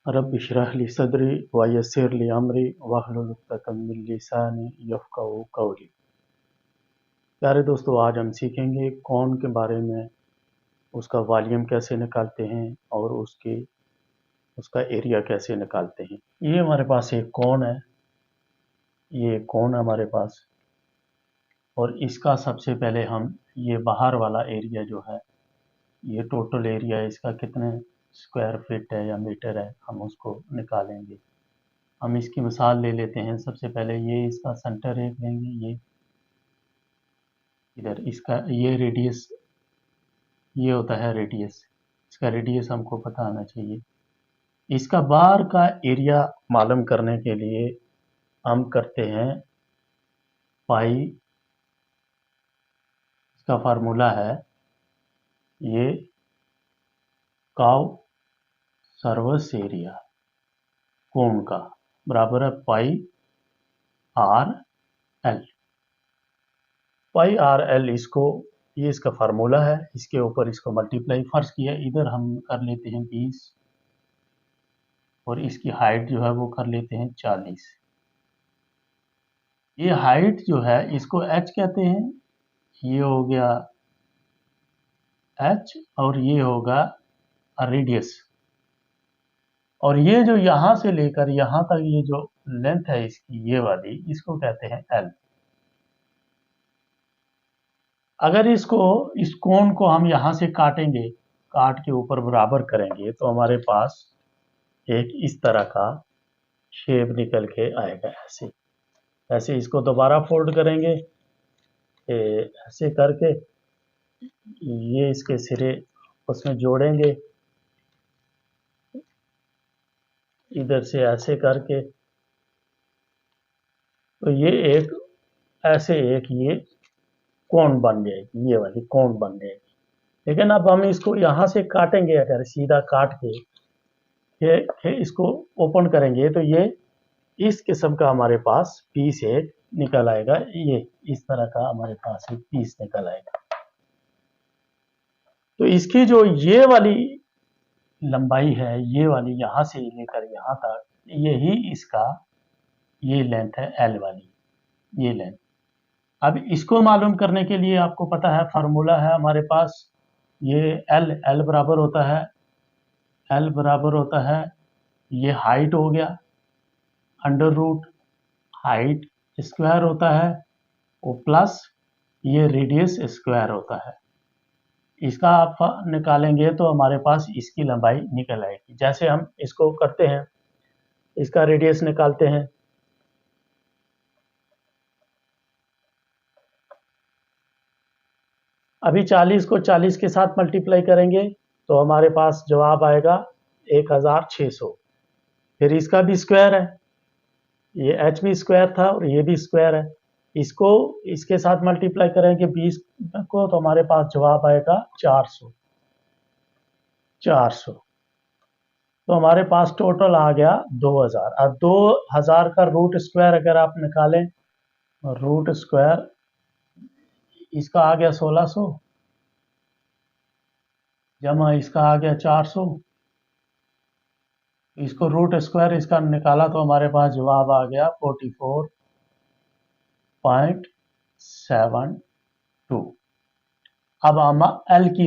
रब इशरह ली सदरी वयस्सिर ली अमरी वहलुल उक़दतम मिन लिसानी यफ़क़हू क़ौली। प्यारे दोस्तों, आज हम सीखेंगे कौन के बारे में, उसका वॉल्यूम कैसे निकालते हैं और उसका एरिया कैसे निकालते हैं। ये हमारे पास एक कौन है, ये कौन है हमारे पास, और इसका सबसे पहले हम ये बाहर वाला एरिया जो है, ये टोटल एरिया इसका कितने स्क्वायर फीट है या मीटर है, हम उसको निकालेंगे। हम इसकी मिसाल ले लेते हैं। सबसे पहले ये इसका सेंटर एक लेंगे, ये इधर इसका ये रेडियस, ये होता है रेडियस। इसका रेडियस हमको पता आना चाहिए। इसका बाहर का एरिया मालूम करने के लिए हम करते हैं पाई। इसका फार्मूला है ये काव सर्वस एरिया कोण का बराबर है पाई आर एल। पाई आर एल, इसको ये इसका फार्मूला है। इसके ऊपर इसको मल्टीप्लाई फर्स्ट किया, इधर हम कर लेते हैं 20 और इसकी हाइट जो है वो कर लेते हैं 40। ये हाइट जो है इसको h कहते हैं, ये हो गया h और ये होगा रेडियस। और ये जो यहां से लेकर यहां तक ये जो लेंथ है इसकी, ये वाली, इसको कहते हैं l। अगर इसको, इस कोण को हम यहां से काटेंगे, काट के ऊपर बराबर करेंगे, तो हमारे पास एक इस तरह का शेप निकल के आएगा। ऐसे ऐसे इसको दोबारा फोल्ड करेंगे, ऐसे करके ये इसके सिरे उसमें जोड़ेंगे, इधर से ऐसे करके, तो ये एक ऐसे एक ये कोण बन जाएगी, ये वाली कोण बन जाएगी। लेकिन अब हम इसको यहाँ से काटेंगे, अगर सीधा काट के इसको ओपन करेंगे, तो ये इस किस्म का हमारे पास पीस एक निकल आएगा। ये इस तरह का हमारे पास एक पीस निकल आएगा। तो इसकी जो ये वाली लंबाई है, ये वाली यहाँ से लेकर यहाँ तक, यही इसका ये लेंथ है एल वाली, ये लेंथ। अब इसको मालूम करने के लिए आपको पता है फार्मूला है हमारे पास, ये एल बराबर होता है, एल बराबर होता है ये हाइट हो गया, अंडर रूट हाइट स्क्वायर होता है, और प्लस ये रेडियस स्क्वायर होता है। इसका आप निकालेंगे तो हमारे पास इसकी लंबाई निकल आएगी। जैसे हम इसको करते हैं, इसका रेडियस निकालते हैं। अभी 40 को 40 के साथ मल्टीप्लाई करेंगे तो हमारे पास जवाब आएगा 1600। फिर इसका भी स्क्वायर है, ये h भी स्क्वायर था और ये भी स्क्वायर है। इसको इसके साथ मल्टीप्लाई करेंगे 20 को, तो हमारे पास जवाब आएगा 400। तो हमारे पास टोटल आ गया 2000। अब 2000 का रूट स्क्वायर अगर आप निकालें, रूट स्क्वायर इसका आ गया 1600 जमा इसका आ गया 400। इसको रूट स्क्वायर इसका निकाला तो हमारे पास जवाब आ गया 44.72। अब हम एल की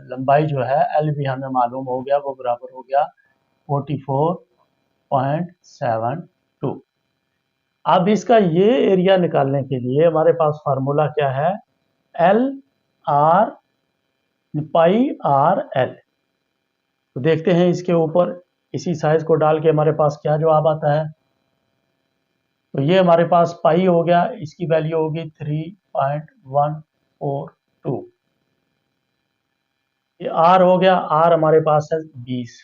लंबाई जो है, एल भी हमें मालूम हो गया, वो बराबर हो गया 44.72। अब इसका ये एरिया निकालने के लिए हमारे पास फार्मूला क्या है, एल आर पाई आर एल। तो देखते हैं इसके ऊपर इसी साइज को डाल के हमारे पास क्या जवाब आता है। तो ये हमारे पास पाई हो गया, इसकी वैल्यू होगी 3.142। ये आर हो गया, आर हमारे पास है 20।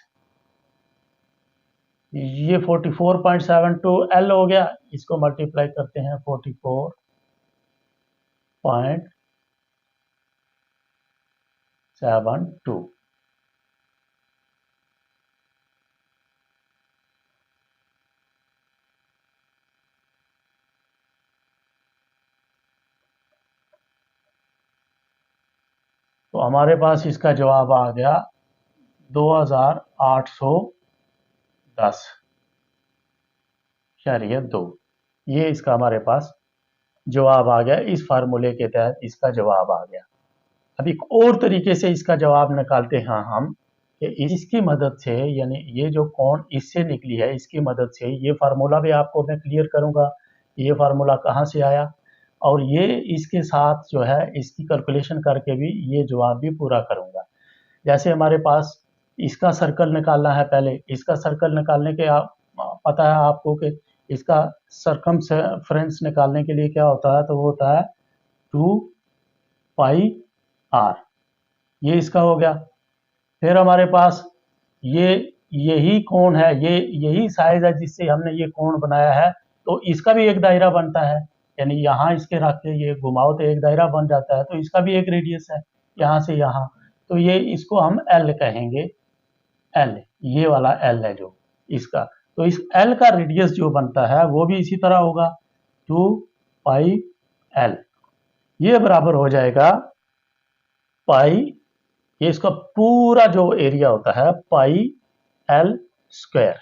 ये 44.72 एल हो गया, इसको मल्टीप्लाई करते हैं 44.72। तो हमारे पास इसका जवाब आ गया 2800 10.2, ये इसका हमारे पास जवाब आ गया। इस फार्मूले के तहत इसका जवाब आ गया। अब एक और तरीके से इसका जवाब निकालते हैं हम कि इसकी मदद से, यानी ये जो कोण इससे निकली है इसकी मदद से, ये फार्मूला भी आपको मैं क्लियर करूंगा ये फार्मूला कहाँ से आया, और ये इसके साथ जो है इसकी कैलकुलेशन करके भी ये जवाब भी पूरा करूंगा। जैसे हमारे पास इसका सर्कल निकालना है, पहले इसका सर्कल निकालने के पता है आपको कि इसका सरकमफ्रेंस निकालने के लिए क्या होता है, तो वो होता है 2πr, ये इसका हो गया। फिर हमारे पास ये यही कोण है, ये यही साइज है जिससे हमने ये कोण बनाया है, तो इसका भी एक दायरा बनता है, यानी यहाँ इसके रख के ये घुमाओ तो एक दायरा बन जाता है, तो इसका भी एक रेडियस है यहाँ से यहाँ, तो ये इसको हम L कहेंगे। L, ये वाला L है जो इसका, तो इस L का रेडियस जो बनता है वो भी इसी तरह होगा 2πL, ये बराबर हो जाएगा पाई, ये इसका पूरा जो एरिया होता है πL²,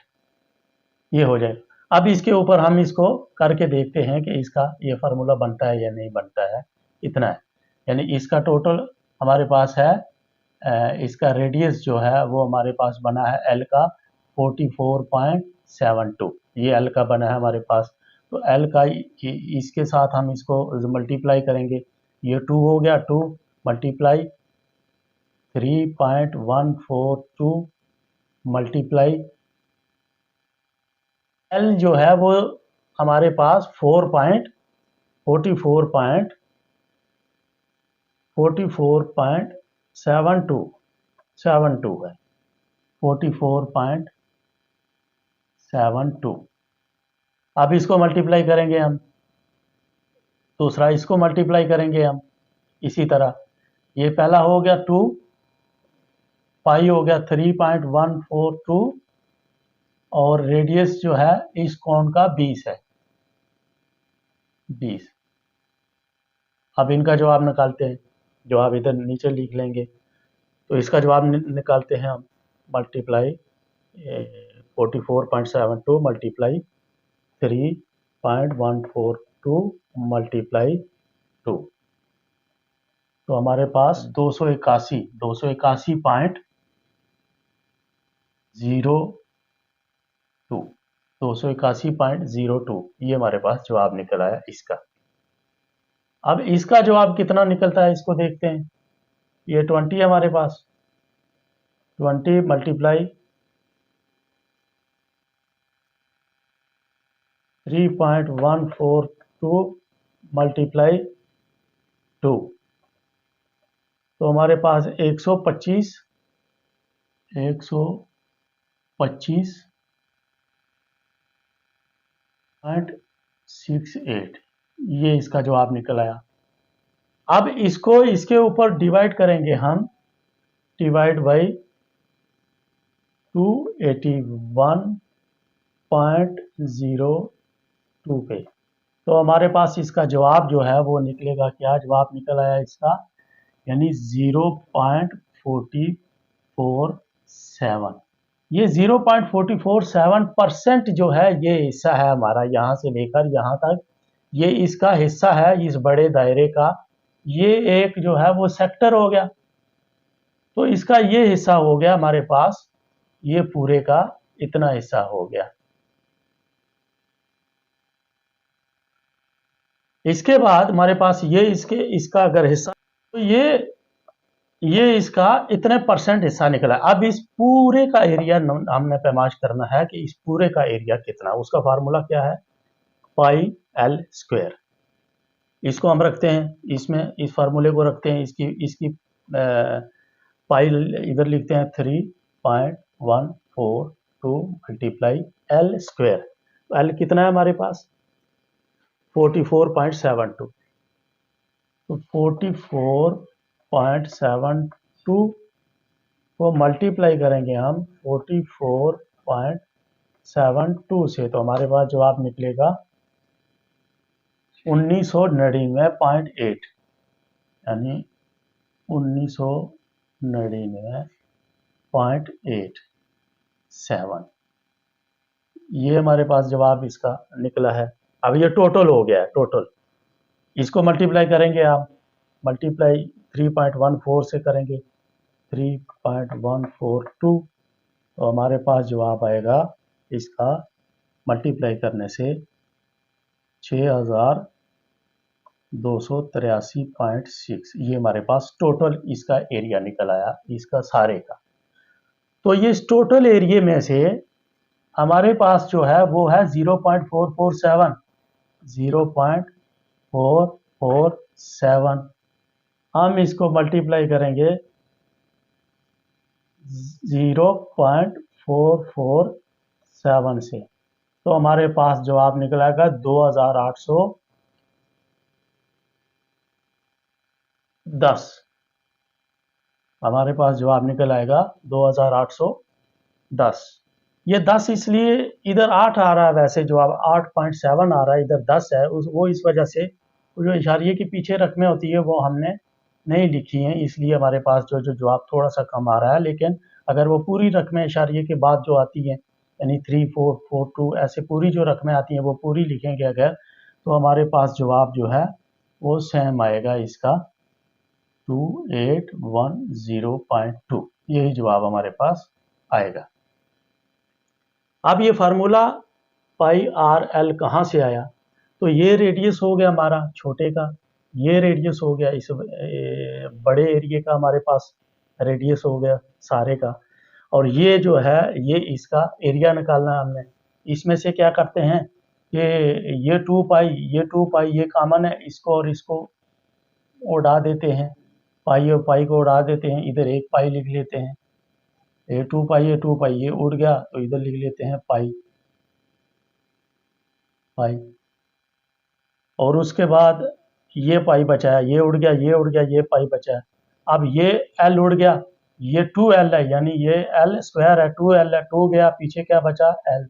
ये हो जाएगा। अब इसके ऊपर हम इसको करके देखते हैं कि इसका ये फार्मूला बनता है या नहीं बनता है। इतना है, यानी इसका टोटल हमारे पास है, इसका रेडियस जो है वो हमारे पास बना है L का 44.72, ये L का बना है हमारे पास। तो L का इसके साथ हम इसको मल्टीप्लाई करेंगे, ये 2 हो गया, 2 मल्टीप्लाई 3.142 मल्टीप्लाई L जो है वो हमारे पास 44.72 है, 44.72। अब इसको मल्टीप्लाई करेंगे हम, दूसरा इसको मल्टीप्लाई करेंगे हम इसी तरह, ये पहला हो गया 2, पाई हो गया 3.142, और रेडियस जो है इस कोण का 20 है, 20। अब इनका जवाब निकालते हैं, जवाब इधर नीचे लिख लेंगे, तो इसका जवाब निकालते हैं हम, मल्टीप्लाई 44.72 मल्टीप्लाई 3.142 मल्टीप्लाई 2, तो हमारे पास 281.02 ये हमारे पास जवाब निकल आया इसका। अब इसका जवाब कितना निकलता है इसको देखते हैं। ये 20 है हमारे पास, 20 मल्टीप्लाई 3.142 मल्टीप्लाई 2, तो हमारे पास 125.68 ये इसका जवाब निकल आया। अब इसको इसके ऊपर डिवाइड करेंगे हम, डिवाइड बाई 281.02 पे, तो हमारे पास इसका जवाब जो है वो निकलेगा, क्या जवाब निकल आया इसका, यानी 0.447। ये 0.447% जो है ये हिस्सा है हमारा, यहाँ से लेकर यहाँ तक ये इसका हिस्सा है इस बड़े दायरे का, ये एक जो है वो सेक्टर हो गया, तो इसका ये हिस्सा हो गया हमारे पास, ये पूरे का इतना हिस्सा हो गया। इसके बाद हमारे पास ये इसका अगर हिस्सा, तो ये इसका इतने परसेंट हिस्सा निकला। अब इस पूरे का एरिया हमने पैमाश करना है कि इस पूरे का एरिया कितना, उसका फार्मूला क्या है, πL²। इसको हम रखते हैं इसमें, इस फार्मूले को रखते हैं, इसकी पाई इधर लिखते हैं 3.142 मल्टीप्लाई L²। L कितना है हमारे पास 44.72, तो 44.72 को मल्टीप्लाई करेंगे हम 44.72 से, तो हमारे पास जवाब निकलेगा 1999.8, यानी 1999.87। ये हमारे पास जवाब इसका निकला है। अब ये टोटल हो गया है, टोटल। इसको मल्टीप्लाई करेंगे आप, मल्टीप्लाई 3.14 से करेंगे, 3.142, तो हमारे पास जवाब आएगा इसका मल्टीप्लाई करने से 6283.6। ये हमारे पास टोटल इसका एरिया निकल आया, इसका सारे का। तो ये इस टोटल एरिया में से हमारे पास जो है वो है 0.447, 0.447। हम इसको मल्टीप्लाई करेंगे 0.447 से, तो हमारे पास जवाब निकलेगा 2810। हमारे पास जवाब निकल आएगा 2810। ये 10 इसलिए इधर 8 आ रहा है, वैसे जवाब 8.7 आ रहा है, इधर 10 है, वो इस वजह से जो इशारिये के पीछे रकमें होती है वो हमने नहीं लिखी हैं, इसलिए हमारे पास जो जवाब थोड़ा सा कम आ रहा है। लेकिन अगर वो पूरी रकमें इशारिये के बाद जो आती हैं, यानी 3, 4, 4, 2 ऐसे पूरी जो रकमें आती हैं वो पूरी लिखेंगे अगर, तो हमारे पास जवाब जो है वो सेम आएगा इसका 2810.2। यही जवाब हमारे पास आएगा। अब ये फार्मूला पाई आर एल कहाँ से आया? तो ये रेडियस हो गया हमारा छोटे का, ये रेडियस हो गया इस बड़े एरिया का, हमारे पास रेडियस हो गया सारे का, और ये जो है ये इसका एरिया निकालना है हमने। इसमें से क्या करते हैं कि ये 2 पाई ये कॉमन है, इसको और इसको उड़ा देते हैं, पाई और पाई को उड़ा देते हैं, इधर एक पाई लिख लेते हैं, ये 2 पाई ये उड़ गया तो इधर लिख लेते हैं पाई, और उसके बाद ये पाई बचा है, ये उड़ गया ये पाई बचा है। अब ये एल उड़ गया, ये 2l है, यानी ये एल स्क्वायर है, 2l है, 2 गया, पीछे क्या बचा एल।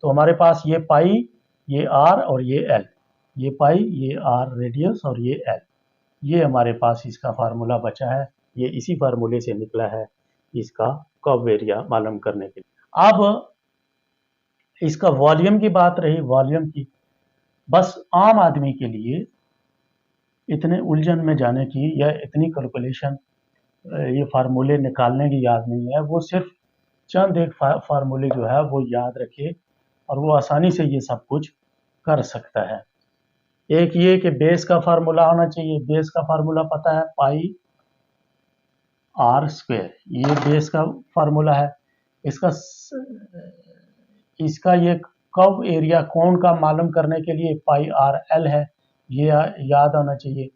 तो हमारे पास ये पाई, ये आर और ये एल, ये पाई ये आर रेडियस और ये एल, ये हमारे पास इसका फार्मूला बचा है। ये इसी फार्मूले से निकला है इसका कर्व एरिया मालूम करने के लिए। अब इसका वॉल्यूम की बात रही, वॉल्यूम की, बस आम आदमी के लिए इतने उलझन में जाने की या इतनी कैलकुलेशन ये फार्मूले निकालने की याद नहीं है, वो सिर्फ चंद एक फार्मूले जो है वो याद रखे और वो आसानी से ये सब कुछ कर सकता है। एक ये कि बेस का फार्मूला आना चाहिए, बेस का फार्मूला पता है पाई आर स्क्वायर, ये बेस का फार्मूला है। इसका ये कर्व एरिया कोण का मालूम करने के लिए पाई आर एल है, ये याद आना चाहिए।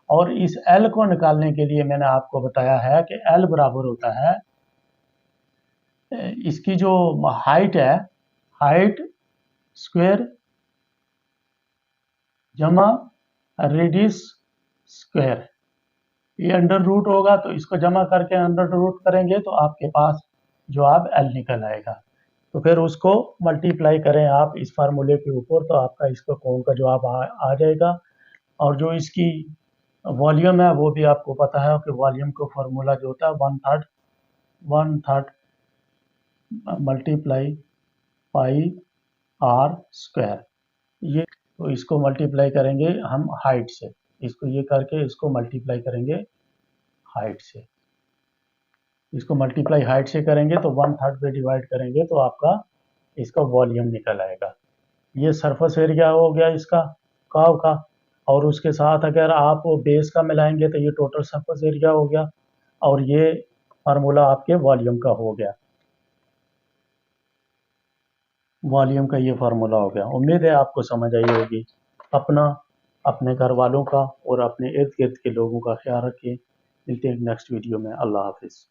और इस एल को निकालने के लिए मैंने आपको बताया है कि एल बराबर होता है इसकी जो हाइट है, हाइट स्क्वायर जमा रेडियस स्क्वायर, ये अंडर रूट होगा तो इसको जमा करके अंडर रूट करेंगे तो आपके पास जवाब एल निकल आएगा। तो फिर उसको मल्टीप्लाई करें आप इस फार्मूले के ऊपर तो आपका इसका कोण का जवाब आ जाएगा। और जो इसकी वॉल्यूम है वो भी आपको पता है कि वॉल्यूम का फार्मूला जो होता है 1/3 मल्टीप्लाई पाई आर स्क्वायर। ये तो इसको मल्टीप्लाई करेंगे हम हाइट से, इसको ये करके इसको मल्टीप्लाई करेंगे हाइट से, इसको मल्टीप्लाई हाइट से करेंगे तो 1/3 पे डिवाइड करेंगे तो आपका इसका वॉल्यूम निकल आएगा। ये सरफेस एरिया हो गया इसका कर्व का, और उसके साथ अगर आप बेस का मिलाएंगे तो ये टोटल सरफेस एरिया हो गया, और ये फार्मूला आपके वॉल्यूम का हो गया, वॉल्यूम का ये फार्मूला हो गया। उम्मीद है आपको समझ आई होगी। अपना, अपने घर वालों का और अपने इर्द गिर्द के लोगों का ख्याल रखिए। मिलते हैं नेक्स्ट वीडियो में। अल्लाह हाफिज़।